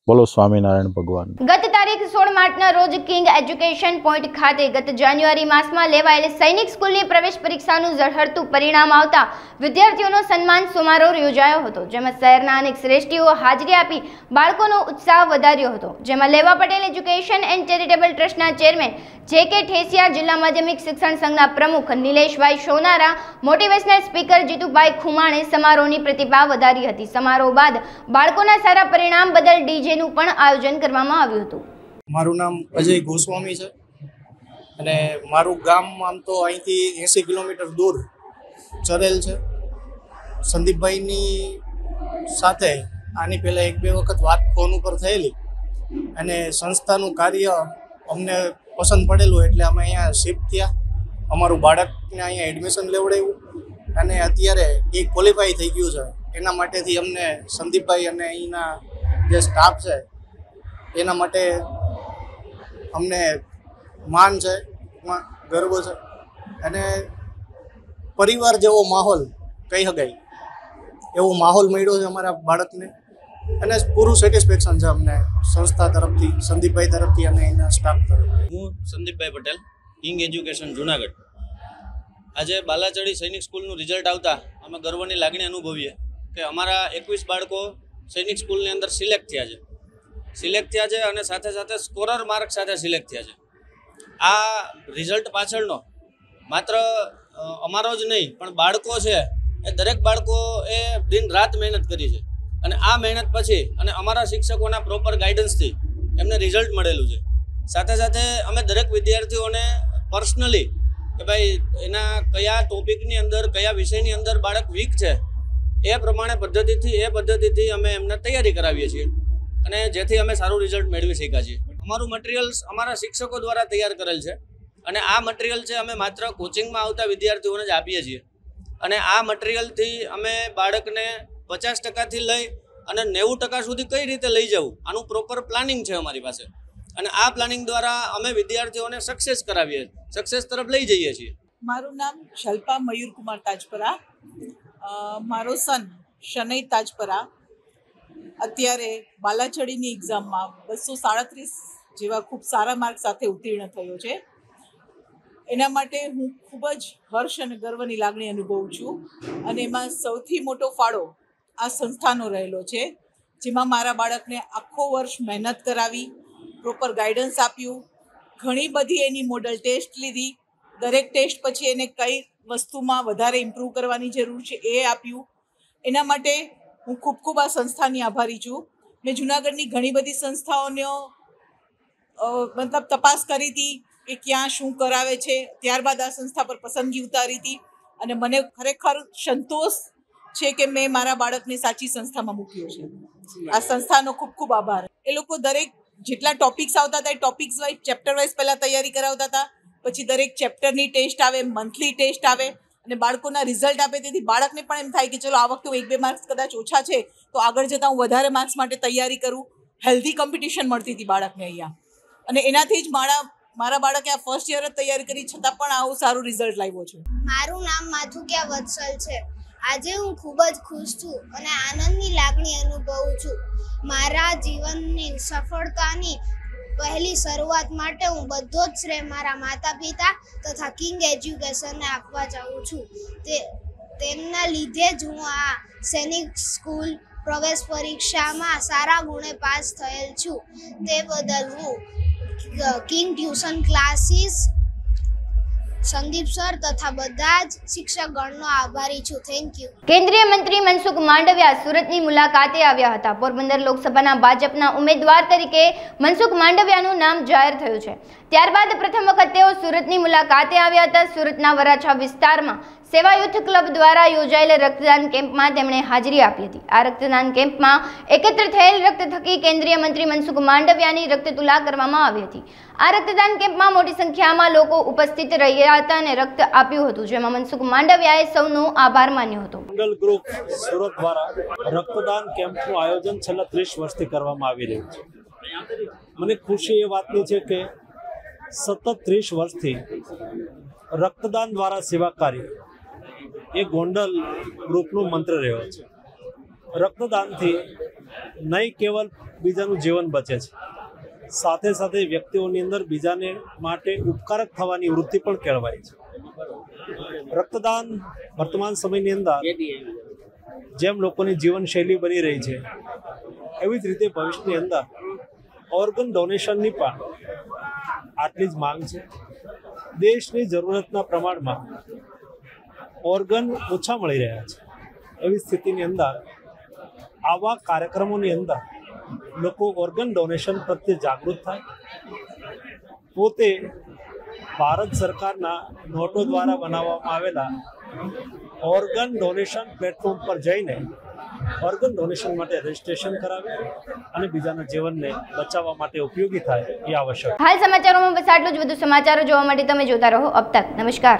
બોલો સ્વામિનારાયણ ભગવાન. ગત તારીખ 16 માર્ચના રોજ કિંગ એજ્યુકેશન પોઈન્ટ ખાતે ગત જાન્યુઆરી માસમાં લેવાયેલ સૈનિક સ્કૂલની પ્રવેશ પરીક્ષાનું ઝળહળતું પરિણામ આવતા વિદ્યાર્થીઓનો સન્માન સમારોહ યોજાયો હતો. જેમાં શહેરના અનેક શ્રેષ્ઠીઓ હાજરી આપી બાળકોનો ઉત્સાહ વધાર્યો હતો. જેમાં લેવા પટેલ એજ્યુકેશન એન્ડ ચેરિટેબલ ટ્રસ્ટના ચેરમેન જે.કે. ઠેસિયા, જિલ્લા માધ્યમિક શિક્ષણ સંઘના પ્રમુખ નિલેશભાઈ સોનારા, મોટિવેશનલ સ્પીકર જીતુભાઈ ખુમાણે સમારોહની પ્રતિભા વધારી હતી. સમારોહ બાદ બાળકોના સારા પરિણામ બદલ ડીજેનું પણ આયોજન કરવામાં આવ્યું હતું. મારું નામ અજય ગોસ્વામી છે અને મારું ગામ આમ તો અહીંથી 80 કિલોમીટર દૂર ચરેલ છે. સંદીપભાઈની સાથે આની પહેલાં 1-2 વખત વાત ફોન ઉપર થયેલી અને સંસ્થાનું કાર્ય અમને પસંદ પડેલું એટલે અમે અહીંયા શિફ્ટ થયા. અમારું બાળકને અહીંયા એડમિશન લેવડાવ્યું અને અત્યારે એ ક્વોલિફાય થઈ ગયું છે. એના માટેથી અમને સંદીપભાઈ અને અહીંના જે સ્ટાફ છે એના માટે અમને માન છે, ગર્વ છે અને પરિવાર જેવો માહોલ કહી શકાય એવો માહોલ મળ્યો છે અમારા બાળકને અને પૂરું સેટિસ્ફેક્શન છે અમને સંસ્થા તરફથી, સંદીપભાઈ તરફથી અને એના સ્ટાફ તરફથી. હું સંદીપભાઈ પટેલ, કિંગ એજ્યુકેશન જુનાગઢ. આજે બાલાચડી સૈનિક સ્કૂલનું રિઝલ્ટ આવતા અમે ગર્વની લાગણી અનુભવીએ કે અમારા 21 બાળકો સૈનિક સ્કૂલની અંદર સિલેક્ટ થયા છે અને સાથે સાથે સ્કોરર માર્ક સાથે સિલેક્ટ થયા છે. આ રિઝલ્ટ પાછળનો માત્ર અમારો જ નહીં પણ બાળકો છે એ દરેક બાળકો એ દિન રાત મહેનત કરી છે અને આ મહેનત પછી અને અમારા શિક્ષકોના પ્રોપર ગાઈડન્સથી એમને રિઝલ્ટ મળેલું છે. સાથે સાથે અમે દરેક વિદ્યાર્થીઓને પર્સનલી કે ભાઈ એના કયા ટોપિકની અંદર, કયા વિષયની અંદર બાળક વીક છે એ પ્રમાણે પદ્ધતિથી અમે એમને તૈયારી કરાવીએ છીએ અને જેથી અમે સારું રિઝલ્ટ મેળવી શક્યા છીએ. અમારું મટીરિયલ્સ અમારા શિક્ષકો દ્વારા તૈયાર કરેલ છે અને આ મટીરિયલ છે અમે માત્ર કોચિંગમાં આવતા વિદ્યાર્થીઓને જ આપીએ છીએ અને આ મટીરિયલથી અમે બાળકને 50% લઈ અને 90% સુધી કઈ રીતે લઈ જવું આનું પ્રોપર પ્લાનિંગ છે અમારી પાસે અને આ પ્લાનિંગ દ્વારા અમે વિદ્યાર્થીઓને સક્સેસ તરફ લઈ જઈએ છીએ. મારું નામ શલ્પા મયુરકુમાર તાજપરા. મારો સન શનૈ તાજપરા અત્યારે બાલાચડીની એક્ઝામમાં 237 જેવા ખૂબ સારા માર્ક સાથે ઉત્તીર્ણ થયો છે. એના માટે હું ખૂબ જ હર્ષ અને ગર્વની લાગણી અનુભવું છું. અને એમાં સૌથી મોટો ફાળો આ સંસ્થાનો રહેલો છે, જેમાં મારા બાળકને આખો વર્ષ મહેનત કરાવી, પ્રોપર ગાઈડન્સ આપ્યું, ઘણી બધી એની મોડલ ટેસ્ટ લીધી, દરેક ટેસ્ટ પછી એને કઈ વસ્તુમાં વધારે ઇમ્પ્રૂવ કરવાની જરૂર છે એ આપ્યું. એના માટે હું ખૂબ ખૂબ આ સંસ્થાની આભારી છું. મેં જૂનાગઢની ઘણી બધી સંસ્થાઓનો મતલબ તપાસ કરી હતી કે ક્યાં શું કરાવે છે. ત્યારબાદ આ સંસ્થા પર પસંદગી ઉતારી હતી અને મને ખરેખર સંતોષ છે કે મેં મારા બાળકને સાચી સંસ્થામાં મૂક્યો છે. આ સંસ્થાનો ખૂબ ખૂબ આભાર. એ લોકો દરેક જેટલા ટોપિક્સ આવતા હતા એ ટોપિક્સ વાઇઝ ચેપ્ટર વાઇઝ પહેલાં તૈયારી કરાવતા હતા. પછી દરેક ચેપ્ટરની ટેસ્ટ આવે, મંથલી ટેસ્ટ આવે અને બાળકોના રિઝલ્ટ આપે. તેથી બાળકને પણ એમ થાય કે ચલો આ વખતે 1-2 માર્ક્સ કદાચ ઓછા છે તો આગળ જતાં હું વધારે માર્ક્સ માટે તૈયારી કરું. હેલ્ધી કોમ્પિટિશન મળતી હતી બાળકને અહીંયા. અને એનાથી જ મારા બાળકે આ ફર્સ્ટ યર જ તૈયારી કરી છતાં પણ આવું સારું રિઝલ્ટ લાવ્યો છે. મારું નામ માથુકિયા વત્સલ છે. આજે હું ખૂબ જ ખુશ છું અને આનંદની લાગણી અનુભવું છું. મારા જીવનની સફળતાની પહેલી શરૂઆત માટે હું બધો જ શ્રેય મારા માતા પિતા તથા કિંગ એજ્યુકેશનને આપવા ચાહું છું. તેમના લીધે જ હું આ સૈનિક સ્કૂલ પ્રવેશ પરીક્ષામાં સારા ગુણે પાસ થયેલ છું. તે બદલ હું king tuition classes, Sandeep sir તથા બધા જ શિક્ષકગણનો આભારી છું. Thank you. કેન્દ્રીય મંત્રી મનસુખ માંડવિયા સુરતની મુલાકાતે આવ્યા હતા. પોરબંદર લોકસભાના ભાજપના ઉમેદવાર તરીકે મનસુખ માંડવિયાનું નામ જાહેર થયું છે. ત્યારબાદ પ્રથમ વખત તેઓ સુરતની મુલાકાતે આવ્યા હતા. સુરતના વરાછા વિસ્તારમાં સેવા યુથ ક્લબ દ્વારા યોજાયેલ રક્તદાન કેમ્પમાં તેમણે હાજરી આપી હતી. આ રક્તદાન કેમ્પમાં એકત્ર થયેલ રક્ત થકી કેન્દ્રીય મંત્રી મનસુખ માંડવિયાની રક્તતુલા કરવામાં આવી હતી. આ રક્તદાન કેમ્પમાં મોટી સંખ્યામાં લોકો ઉપસ્થિત રહ્યા હતા અને રક્ત આપ્યું હતું, જેમાં મનસુખ માંડવિયાએ સૌનો આભાર માન્યો હતો. મંગલ ગ્રુપ સુરત દ્વારા રક્તદાન કેમ્પનું આયોજન છેલ્લા 30 વર્ષથી કરવામાં આવી રહ્યું છે. મને ખુશી એ વાતની છે કે સતત 30 વર્ષથી રક્તદાન દ્વારા સેવા કાર્ય એ ગોંડલ ગ્રુપનું મંત્ર રહ્યો છે. રક્તદાનથી નહીં કેવલ બીજાનું જીવન બચે છે, સાથે સાથે વ્યક્તિઓની અંદર બીજાને માટે ઉપકારક થવાની વૃત્તિ પણ કેળવાય છે. રક્તદાન વર્તમાન સમયની અંદર જેમ લોકોની જીવનશૈલી બની રહી છે, એવી જ રીતે ભવિષ્યની અંદર ઓર્ગન ડોનેશનની પણ આટલી જ માંગ છે. દેશની જરૂરતના પ્રમાણમાં ઓર્ગન ઓછા મળી રહ્યા છે. એવી સ્થિતિની અંદર આવા કાર્યક્રમોની અંદર લોકો ઓર્ગન ડોનેશન પ્રત્યે જાગૃત થાય. પોતે ભારત સરકારના નોટો દ્વારા બનાવવામાં આવેલા ઓર્ગન ડોનેશન પ્લેટફોર્મ પર જઈને ઓર્ગન ડોનેશન માટે રજીસ્ટ્રેશન કરાવે અને બીજાના જીવનને બચાવવા માટે ઉપયોગી થાય એ આવશ્યક. હાલ સમાચારોમાં બસ આટલું જ. વધુ સમાચારો જોવા માટે તમે જોતા રહો અબ તક. નમસ્કાર.